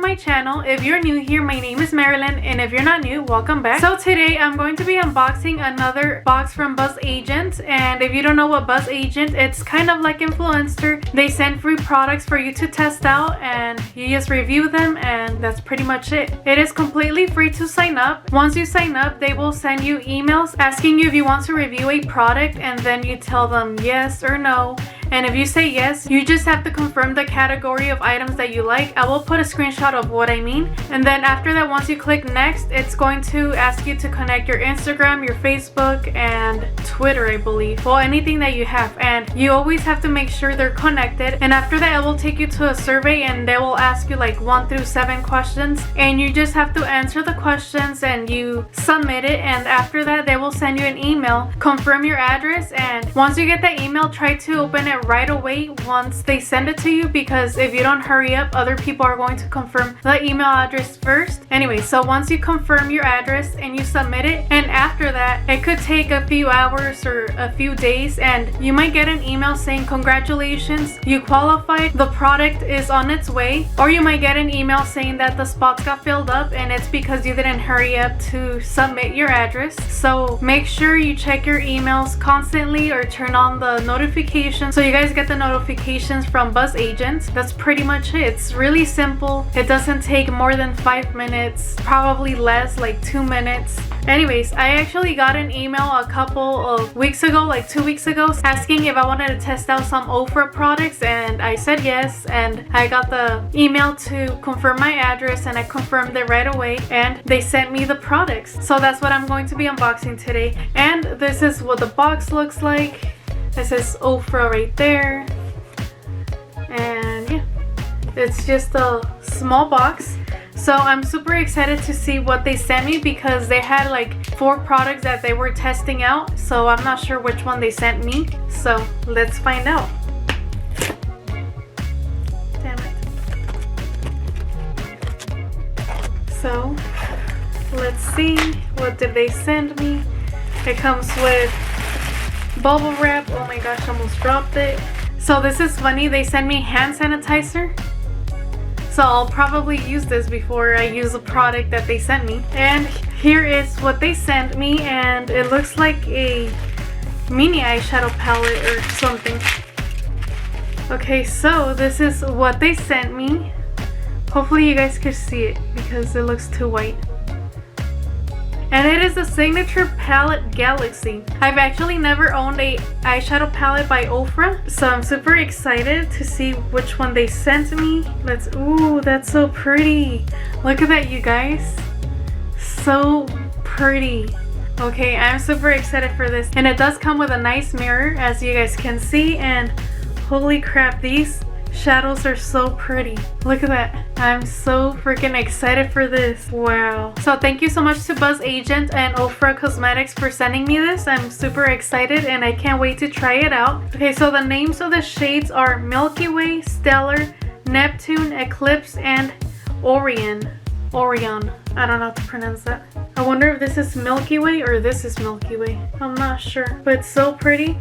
my channel. If you're new here, my name is Marilyn, and if you're not new, welcome back. So today I'm going to be unboxing another box from BzzAgent, and if you don't know what BzzAgent, it's kind of like Influencer. They send free products for you to test out, and you just review them, and that's pretty much it. It is completely free to sign up. Once you sign up, they will send you emails asking you if you want to review a product, and then you tell them yes or no. And if you say yes, you just have to confirm the category of items that you like. I will put a screenshot of what I mean. And then after that, once you click next, it's going to ask you to connect your Instagram, your Facebook, and Twitter, I believe. Well, anything that you have. And you always have to make sure they're connected. And after that, it will take you to a survey, and they will ask you like 1 through 7 questions. And you just have to answer the questions and you submit it. And after that, they will send you an email, confirm your address. And once you get that email, try to open it right away once they send it to you, because if you don't hurry up, other people are going to confirm the email address first. Anyway, so once you confirm your address and you submit it, and after that, it could take a few hours or a few days, and you might get an email saying congratulations, you qualified, the product is on its way. Or you might get an email saying that the spots got filled up, and it's because you didn't hurry up to submit your address. So make sure you check your emails constantly or turn on the notifications so you guys get the notifications from BzzAgent. That's pretty much it. It's really simple. It doesn't take more than 5 minutes, probably less, like 2 minutes. Anyways, I actually got an email a couple of weeks ago, like 2 weeks ago, asking if I wanted to test out some OFRA products, and I said yes, and I got the email to confirm my address, and I confirmed it right away, and they sent me the products. So that's what I'm going to be unboxing today. And this is what the box looks like. This is OFRA right there, and yeah, it's just a small box. So I'm super excited to see what they sent me, because they had like 4 products that they were testing out, so I'm not sure which one they sent me. So let's find out. Damn it. So let's see, what did they send me? It comes with bubble wrap. Oh my gosh, I almost dropped it. So this is funny, they send me hand sanitizer, so I'll probably use this before I use a product that they sent me. And here is what they sent me, and it looks like a mini eyeshadow palette or something. Okay, so this is what they sent me. Hopefully you guys can see it because it looks too white. And it is the Signature Palette Galaxy. I've actually never owned a eyeshadow palette by OFRA, so I'm super excited to see which one they sent me. Ooh, that's so pretty. Look at that, you guys. So pretty. Okay, I'm super excited for this. And it does come with a nice mirror, as you guys can see, and holy crap, these shadows are so pretty. Look at that. I'm so freaking excited for this. Wow. So thank you so much to BzzAgent and OFRA Cosmetics for sending me this. I'm super excited and I can't wait to try it out. Okay, so the names of the shades are Milky Way, Stellar, Neptune, Eclipse, and Orion. Orion. I don't know how to pronounce that. I wonder if this is Milky Way or this is Milky Way. I'm not sure, but it's so pretty.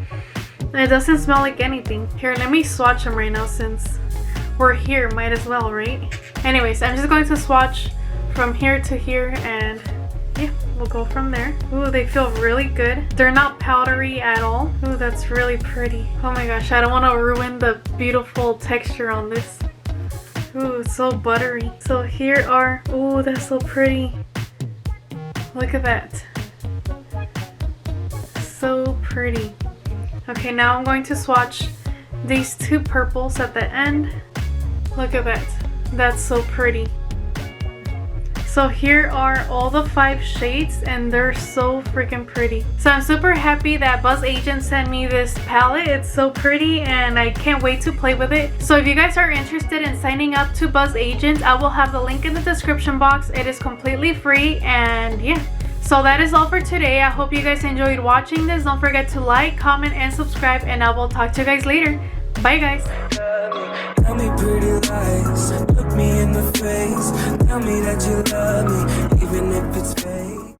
It doesn't smell like anything. Here, let me swatch them right now since we're here. Might as well, right? Anyways, I'm just going to swatch from here to here, and yeah, we'll go from there. Ooh, they feel really good. They're not powdery at all. Ooh, that's really pretty. Oh my gosh, I don't want to ruin the beautiful texture on this. Ooh, it's so buttery. So here are, ooh, that's so pretty. Look at that. So pretty. Okay, now I'm going to swatch these 2 purples at the end. Look at that. That's so pretty. So here are all the 5 shades, and they're so freaking pretty. So I'm super happy that BzzAgent sent me this palette. It's so pretty and I can't wait to play with it. So if you guys are interested in signing up to BzzAgent, I will have the link in the description box. It is completely free, and yeah. So that is all for today. I hope you guys enjoyed watching this. Don't forget to like, comment, and subscribe, and I will talk to you guys later. Bye guys. Tell me pretty lies, look me in the face, tell me that you love me, even if it's